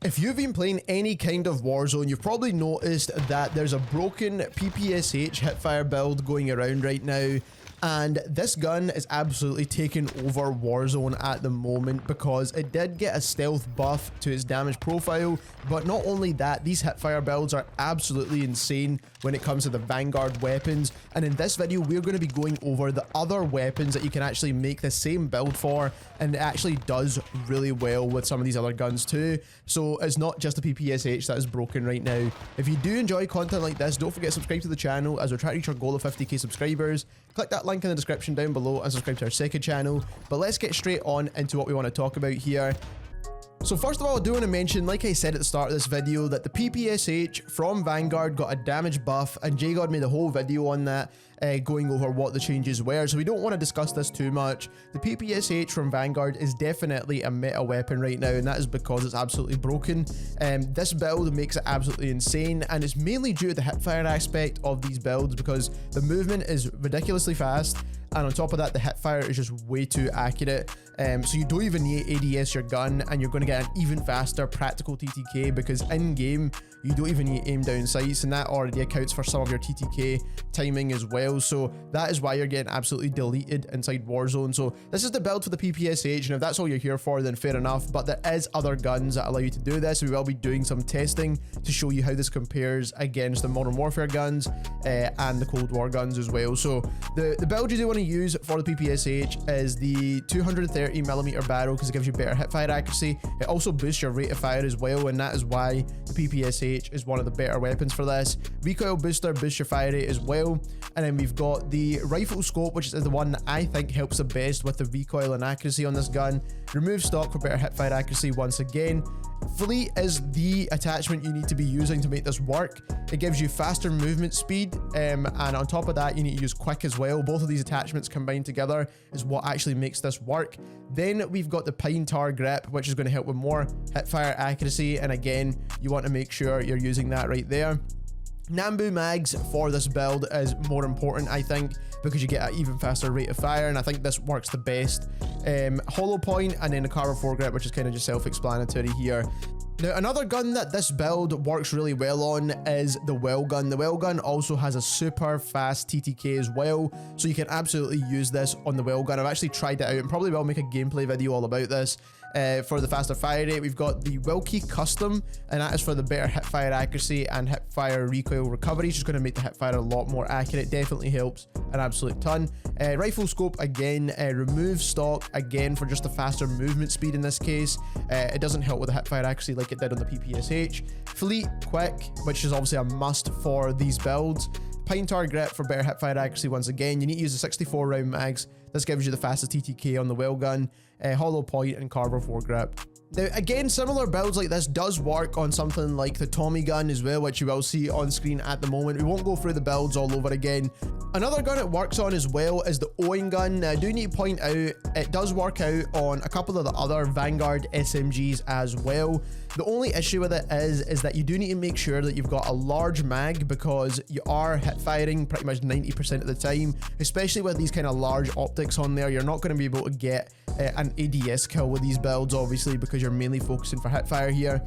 If you've been playing any kind of Warzone, you've probably noticed that there's a broken PPSH Hipfire build going around right now. And this gun is absolutely taking over Warzone at the moment because it did get a stealth buff to its damage profile, but not only that, these Hipfire builds are absolutely insane when it comes to the vanguard weapons. And in this video, we're going to be going over the other weapons that you can actually make the same build for, and it actually does really well with some of these other guns too. So it's not just the PPSH that is broken right now. If you do enjoy content like this, don't forget to subscribe to the channel as we're trying to reach our goal of 50k subscribers. Click that link in the description down below and subscribe to our second channel. But let's get straight on into what we want to talk about here. So first of all, I do want to mention, like I said at the start of this video, that the PPSH from Vanguard got a damage buff, and jgod made a whole video on that, going over what the changes were, so we don't want to discuss this too much. The PPSH from Vanguard is definitely a meta weapon right now, and that is because it's absolutely broken. This build makes it absolutely insane, and it's mainly due to the hipfire aspect of these builds because the movement is ridiculously fast, and on top of that, the hipfire is just way too accurate. So you don't even need ADS your gun, and you're going to get an even faster practical TTK because in game you don't even need aim down sights, and that already accounts for some of your TTK timing as well. So that is why you're getting absolutely deleted inside Warzone. So this is the build for the PPSH, and if that's all you're here for, then fair enough. But there is other guns that allow you to do this. We will be doing some testing to show you how this compares against the Modern Warfare guns and the Cold War guns as well. So the build you do want to use for the PPSH is the 230mm barrel because it gives you better hipfire accuracy. It also boosts your rate of fire as well, and that is why the PPSH is one of the better weapons for this. Recoil booster boosts your fire rate as well. And then we've got the rifle scope, which is the one that I think helps the best with the recoil and accuracy on this gun. Remove stock for better hipfire accuracy once again. Fleet is the attachment you need to be using to make this work. It gives you faster movement speed, and on top of that, you need to use quick as well. Both of these attachments combined together is what actually makes this work. Then we've got the pine tar grip, which is going to help with more hipfire accuracy, and again, you want to make sure you're using that right there. Nambu mags for this build is more important, I think, because you get an even faster rate of fire, and I think this works the best. Hollow point, and then the Carver foregrip, which is kind of just self-explanatory here. Now, another gun that this build works really well on is the well gun. The well gun also has a super fast TTK as well, so you can absolutely use this on the well gun. I've actually tried it out and probably will make a gameplay video all about this. For the faster fire rate, we've got the Wilkie Custom, and that is for the better hipfire accuracy and hipfire recoil recovery. It's just going to make the hipfire a lot more accurate. Definitely helps an absolute ton. Rifle scope, again, remove stock, again, for just the faster movement speed in this case. It doesn't help with the hipfire accuracy like it did on the PPSH. Fleet quick, which is obviously a must for these builds. Pine tar grip for better hipfire accuracy once again. You need to use the 64 round mags. This gives you the fastest TTK on the well gun. Hollow point and Carver foregrip. Now, again, similar builds like this does work on something like the Tommy gun as well, which you will see on screen at the moment. We won't go through the builds all over again. Another gun it works on as well is the Owen gun. Now, I do need to point out, it does work out on a couple of the other Vanguard SMGs as well. The only issue with it is that you do need to make sure that you've got a large mag because you are hip firing pretty much 90% of the time, especially with these kind of large optics on there. You're not going to be able to get an ADS kill with these builds, obviously, because you're mainly focusing for hipfire here.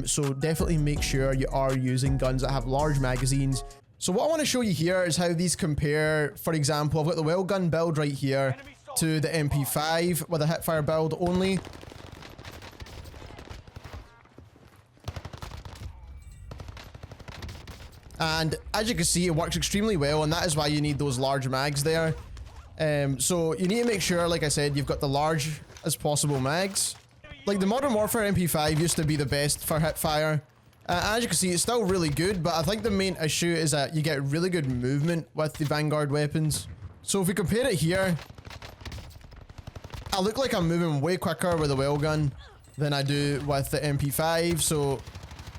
So definitely make sure you are using guns that have large magazines. So what I want to show you here is how these compare. For example, I've got the well gun build right here to the MP5 with a hipfire build only. And as you can see, it works extremely well, and that is why you need those large mags there. So you need to make sure, like I said, you've got the large as possible mags. Like the Modern Warfare MP5 used to be the best for hipfire. As you can see, it's still really good, but I think the main issue is that you get really good movement with the Vanguard weapons. So if we compare it here, I look like I'm moving way quicker with the well gun than I do with the MP5. So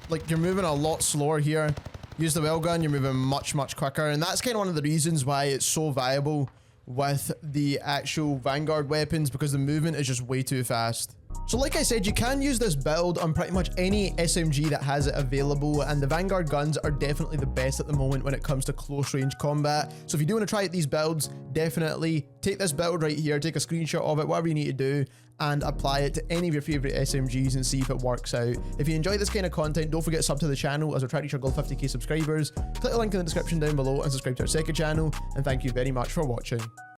like you're moving a lot slower here. Use the well gun, you're moving much quicker, and that's kind of one of the reasons why it's so viable with the actual Vanguard weapons, because the movement is just way too fast. So like I said, you can use this build on pretty much any SMG that has it available, and the Vanguard guns are definitely the best at the moment when it comes to close range combat. So if you do want to try out these builds, definitely take this build right here, take a screenshot of it, whatever you need to do, and apply it to any of your favorite SMGs and see if it works out. If you enjoy this kind of content, don't forget to sub to the channel as we're trying to reach our goal 50k subscribers. Click the link in the description down below and subscribe to our second channel, and thank you very much for watching.